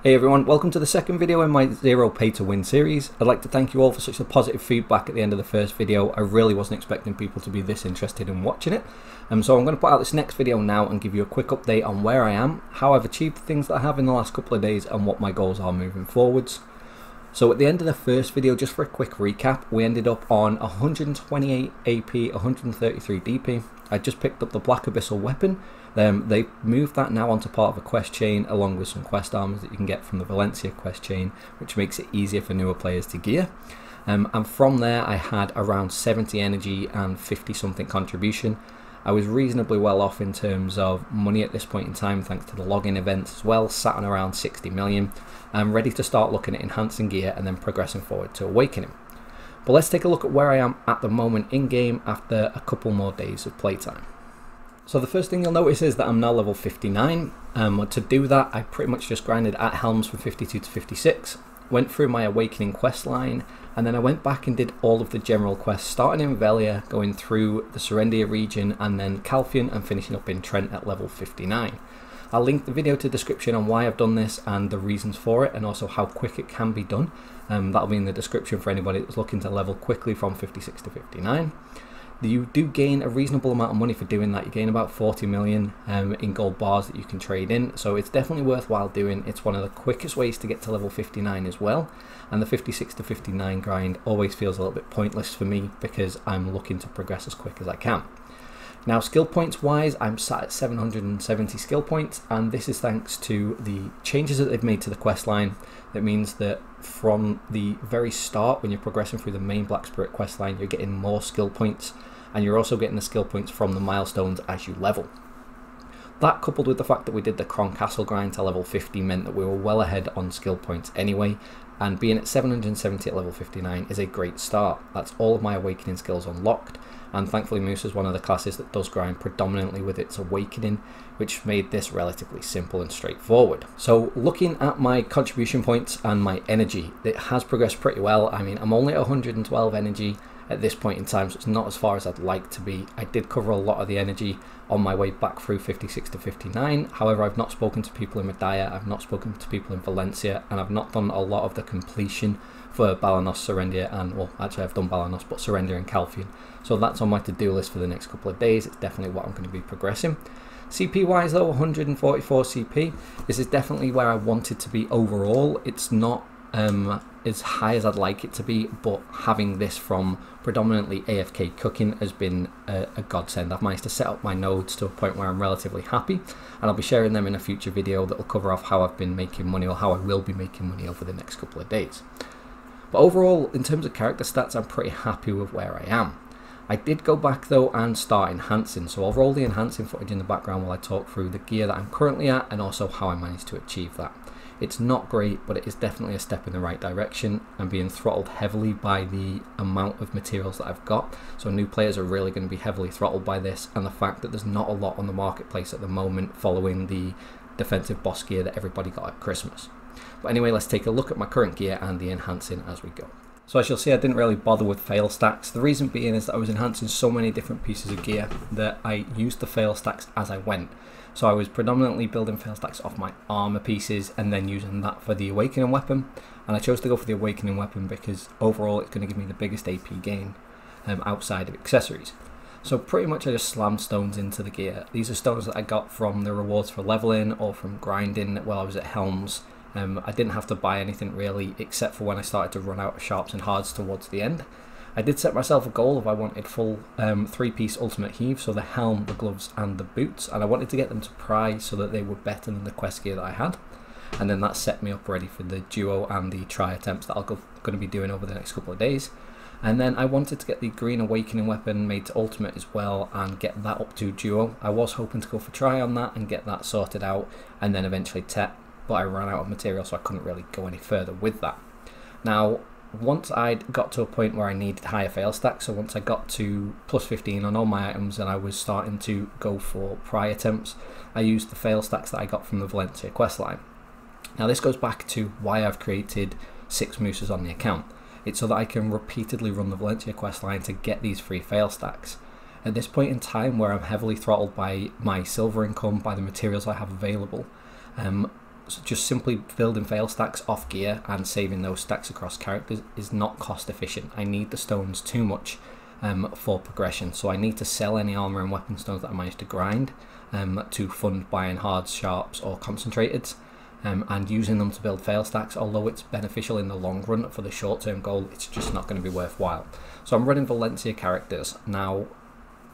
Hey everyone, welcome to the second video in my Zero Pay to Win series. I'd like to thank you all for such a positive feedback at the end of the first video. I really wasn't expecting people to be this interested in watching it. So I'm going to put out this next video now and give you a quick update on where I am, how I've achieved the things that I have in the last couple of days and what my goals are moving forwards. So at the end of the first video, just for a quick recap, we ended up on 128 AP, 133 DP. I just picked up the Black Abyssal weapon. They moved that now onto part of a quest chain along with some quest armors that you can get from the Valencia quest chain, which makes it easier for newer players to gear. And from there I had around 70 energy and 50 something contribution. I was reasonably well off in terms of money at this point in time thanks to the login events as well, sat on around 60 million. I'm ready to start looking at enhancing gear and then progressing forward to Awakening. But let's take a look at where I am at the moment in game after a couple more days of playtime. So the first thing you'll notice is that I'm now level 59. To do that, I pretty much just grinded at Helms from 52 to 56, went through my Awakening quest line, and then I went back and did all of the general quests, starting in Velia, going through the Serendia region, and then Calfian, and finishing up in Trent at level 59. I'll link the video to the description on why I've done this and the reasons for it, and also how quick it can be done. That'll be in the description for anybody that's looking to level quickly from 56 to 59. You do gain a reasonable amount of money for doing that. You gain about 40 million in gold bars that you can trade in, so it's definitely worthwhile doing. It's one of the quickest ways to get to level 59 as well, and the 56 to 59 grind always feels a little bit pointless for me because I'm looking to progress as quick as I can. Now, skill points wise, I'm sat at 770 skill points, and this is thanks to the changes that they've made to the quest line. That means that from the very start, when you're progressing through the main Black Spirit quest line, you're getting more skill points, and you're also getting the skill points from the milestones as you level. That, coupled with the fact that we did the Cron Castle grind to level 50, meant that we were well ahead on skill points anyway, and being at 770 at level 59 is a great start. That's all of my Awakening skills unlocked, and thankfully Musa is one of the classes that does grind predominantly with its Awakening, which made this relatively simple and straightforward. So looking at my contribution points and my energy, it has progressed pretty well. I mean, I'm only at 112 energy at this point in time, so it's not as far as I'd like to be. I did cover a lot of the energy on my way back through 56 to 59. However, I've not spoken to people in Medaya, I've not spoken to people in Valencia, and I've not done a lot of the completion for Balanos, Serendia, and, well, actually I've done Balanos, but Serendia and Calfian. So that's on my to-do list for the next couple of days. It's definitely what I'm going to be progressing. CP wise though, 144 CP. This is definitely where I wanted to be overall. It's not as high as I'd like it to be, but having this from predominantly AFK cooking has been a godsend. I've managed to set up my nodes to a point where I'm relatively happy, and I'll be sharing them in a future video that will cover off how I've been making money, or how I will be making money over the next couple of days. But overall, in terms of character stats, I'm pretty happy with where I am. I did go back though and start enhancing, so I'll roll the enhancing footage in the background while I talk through the gear that I'm currently at and also how I managed to achieve that. It's not great, but it is definitely a step in the right direction. I'm being throttled heavily by the amount of materials that I've got, so new players are really going to be heavily throttled by this, and the fact that there's not a lot on the marketplace at the moment following the defensive boss gear that everybody got at Christmas. But anyway, let's take a look at my current gear and the enhancing as we go. So as you'll see, I didn't really bother with fail stacks. The reason being is that I was enhancing so many different pieces of gear that I used the fail stacks as I went. So I was predominantly building fail stacks off my armor pieces and then using that for the Awakening weapon. And I chose to go for the Awakening weapon because overall it's going to give me the biggest AP gain outside of accessories. So pretty much I just slammed stones into the gear. These are stones that I got from the rewards for leveling or from grinding while I was at Helms. I didn't have to buy anything really, except for when I started to run out of sharps and hards towards the end. I did set myself a goal of I wanted full 3-piece ultimate heave, so the helm, the gloves and the boots, and I wanted to get them to pry so that they were better than the quest gear that I had. And then that set me up ready for the duo and the try attempts that I'm going to be doing over the next couple of days. And then I wanted to get the green Awakening weapon made to ultimate as well and get that up to duo. I was hoping to go for try on that and get that sorted out and then eventually tech, but I ran out of material, so I couldn't really go any further with that. Now, once I'd got to a point where I needed higher fail stacks, so once I got to plus 15 on all my items and I was starting to go for pry attempts, I used the fail stacks that I got from the Valencia questline. Now this goes back to why I've created 6 Musas on the account. It's so that I can repeatedly run the Valencia questline to get these free fail stacks. At this point in time where I'm heavily throttled by my silver income, by the materials I have available, So just simply building fail stacks off gear and saving those stacks across characters is not cost efficient. I need the stones too much for progression, so I need to sell any armor and weapon stones that I managed to grind to fund buying hards, sharps or concentrateds, and using them to build fail stacks. Although it's beneficial in the long run, for the short term goal it's just not going to be worthwhile. So I'm running Valencia characters. Now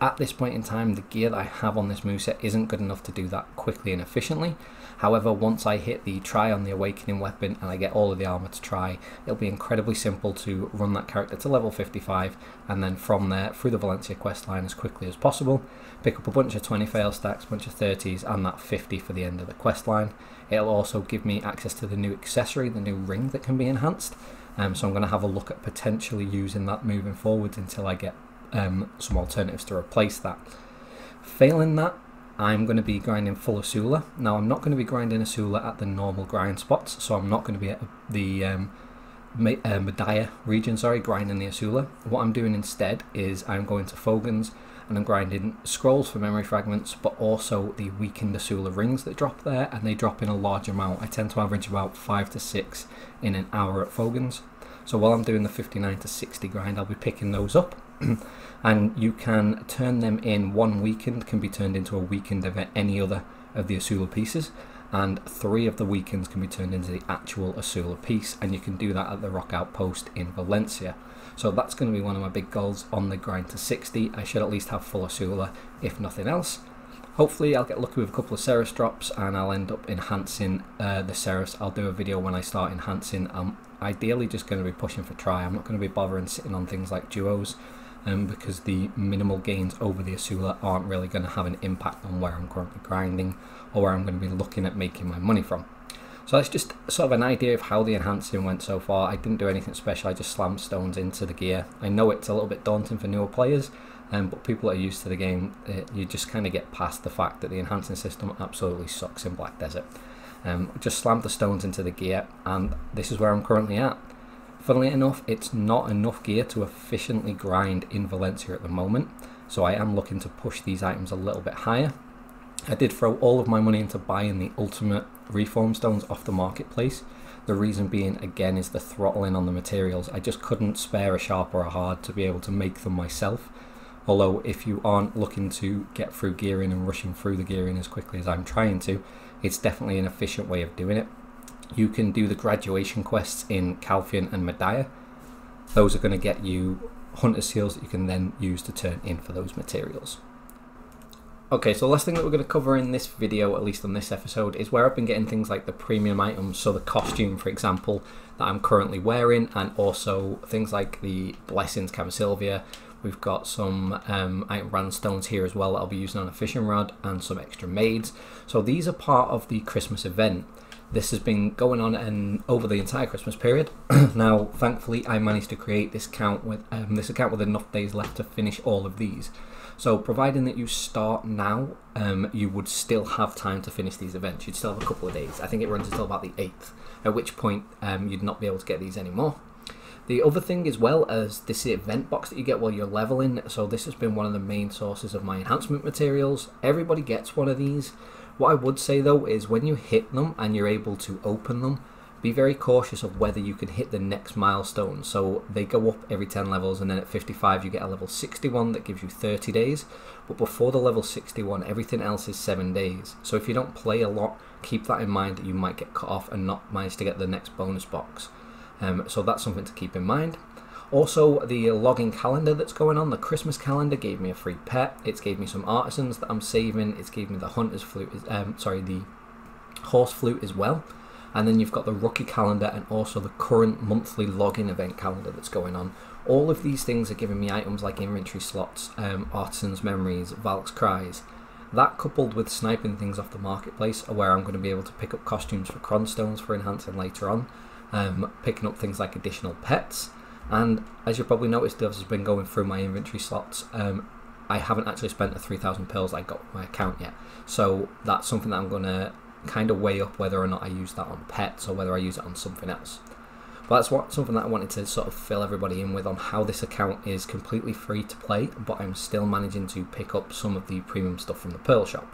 at this point in time, the gear that I have on this moveset isn't good enough to do that quickly and efficiently. However, once I hit the try on the awakening weapon and I get all of the armor to try, it'll be incredibly simple to run that character to level 55, and then from there through the Valencia questline as quickly as possible, pick up a bunch of 20 fail stacks, a bunch of 30s and that 50 for the end of the questline. It'll also give me access to the new accessory, the new ring that can be enhanced, so I'm going to have a look at potentially using that moving forwards until I get some alternatives to replace that. Failing that, I'm going to be grinding full Asula. Now I'm not going to be grinding Asula at the normal grind spots, so I'm not going to be at the Medaya region, grinding the Asula. What I'm doing instead is I'm going to Fogans and I'm grinding scrolls for memory fragments, but also the weakened Asula rings that drop there, and they drop in a large amount. I tend to average about 5 to 6 in an hour at Fogans. So while I'm doing the 59 to 60 grind, I'll be picking those up. And you can turn them in. One weakened can be turned into a weakened of any other of the Asula pieces, and 3 of the weakens can be turned into the actual Asula piece, and you can do that at the rock outpost in Valencia. So that's going to be one of my big goals on the grind to 60. I should at least have full Asula, if nothing else. Hopefully I'll get lucky with a couple of Seraph drops and I'll end up enhancing the Seraphs. I'll do a video when I start enhancing. I'm ideally just going to be pushing for try. I'm not going to be bothering sitting on things like duos, because the minimal gains over the Asula aren't really going to have an impact on where I'm currently grinding or where I'm going to be looking at making my money from. So that's just sort of an idea of how the enhancing went so far. I didn't do anything special, I just slammed stones into the gear. I know it's a little bit daunting for newer players, but people that are used to the game, you just kind of get past the fact that the enhancing system absolutely sucks in Black Desert. Just slammed the stones into the gear, and this is where I'm currently at. Funnily enough, it's not enough gear to efficiently grind in Valencia at the moment, so I am looking to push these items a little bit higher. I did throw all of my money into buying the ultimate reform stones off the marketplace. The reason being, again, is the throttling on the materials. I just couldn't spare a sharp or a hard to be able to make them myself. Although if you aren't looking to get through gearing and rushing through the gearing as quickly as I'm trying to, it's definitely an efficient way of doing it. You can do the graduation quests in Calfian and Medaya. Those are going to get you hunter seals that you can then use to turn in for those materials. Okay, so the last thing that we're going to cover in this video, at least on this episode, is where I've been getting things like the premium items, so the costume, for example, that I'm currently wearing, and also things like the Blessings Cavasilvia. We've got some item brand stones here as well that I'll be using on a fishing rod, and some extra maids. So these are part of the Christmas event. This has been going on over the entire Christmas period. Now, thankfully, I managed to create this account with enough days left to finish all of these. So, providing that you start now, you would still have time to finish these events. You'd still have a couple of days. I think it runs until about the 8th, at which point you'd not be able to get these anymore. The other thing as well as this event box that you get while you're leveling, so this has been one of the main sources of my enhancement materials. Everybody gets one of these. What I would say though is when you hit them and you're able to open them, be very cautious of whether you can hit the next milestone. So they go up every 10 levels, and then at 55 you get a level 61 that gives you 30 days. But before the level 61, everything else is 7 days. So if you don't play a lot, keep that in mind that you might get cut off and not manage to get the next bonus box. So that's something to keep in mind. Also, the logging calendar that's going on, the Christmas calendar, gave me a free pet. It's gave me some artisans that I'm saving. It's gave me the hunter's flute, the horse flute as well. And then you've got the rookie calendar and also the current monthly login event calendar that's going on. All of these things are giving me items like inventory slots, artisans memories, Valk's cries. That coupled with sniping things off the marketplace are where I'm going to be able to pick up costumes for cronstones for enhancing later on. Picking up things like additional pets. And as you probably noticed, Doves has been going through my inventory slots. I haven't actually spent the 3,000 pearls I got on my account yet. So that's something that I'm going to kind of weigh up whether or not I use that on pets or whether I use it on something else. But that's something that I wanted to sort of fill everybody in with on how this account is completely free to play, but I'm still managing to pick up some of the premium stuff from the Pearl Shop.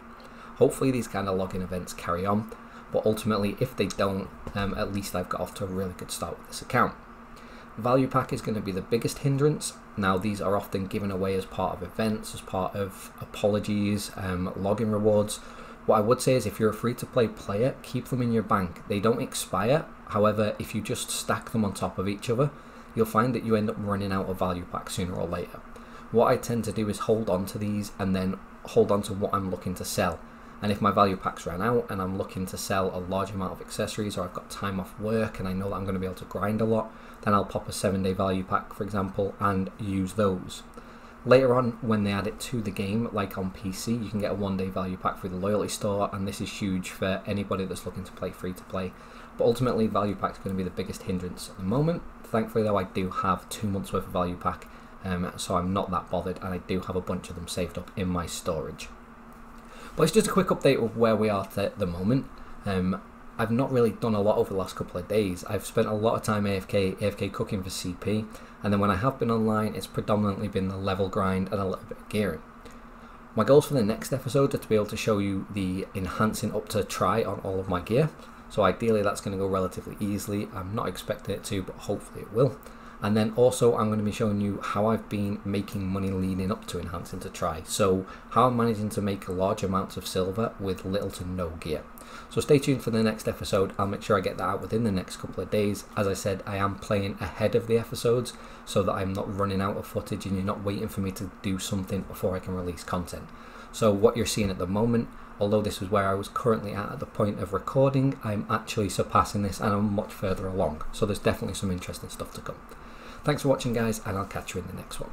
Hopefully these kind of login events carry on. but ultimately if they don't, at least I've got off to a really good start with this account. Value pack is going to be the biggest hindrance. Now these are often given away as part of events, as part of apologies, login rewards. What I would say is if you're a free-to-play player, keep them in your bank. They don't expire. However, if you just stack them on top of each other, you'll find that you end up running out of value packs sooner or later. What I tend to do is hold on to these and then hold on to what I'm looking to sell. And if my value packs ran out and I'm looking to sell a large amount of accessories, or I've got time off work and I know that I'm going to be able to grind a lot, then I'll pop a 7-day value pack, for example, and use those. Later on, when they add it to the game, like on PC, you can get a 1-day value pack through the loyalty store, and this is huge for anybody that's looking to play free to play. But ultimately, value pack is going to be the biggest hindrance at the moment. Thankfully though, I do have 2 months worth of value pack, so I'm not that bothered, and I do have a bunch of them saved up in my storage. But it's just a quick update of where we are at the moment. I've not really done a lot over the last couple of days. I've spent a lot of time AFK cooking for CP, and then when I have been online, it's predominantly been the level grind and a little bit of gearing. My goals for the next episode are to be able to show you the enhancing up to try on all of my gear. So ideally that's going to go relatively easily. I'm not expecting it to, but hopefully it will. And then also I'm going to be showing you how I've been making money leading up to enhancing to try. So how I'm managing to make large amounts of silver with little to no gear. So stay tuned for the next episode. I'll make sure I get that out within the next couple of days. As I said, I am playing ahead of the episodes so that I'm not running out of footage and you're not waiting for me to do something before I can release content. So what you're seeing at the moment, although this is where I was currently at the point of recording, I'm actually surpassing this and I'm much further along. So there's definitely some interesting stuff to come. Thanks for watching guys, and I'll catch you in the next one.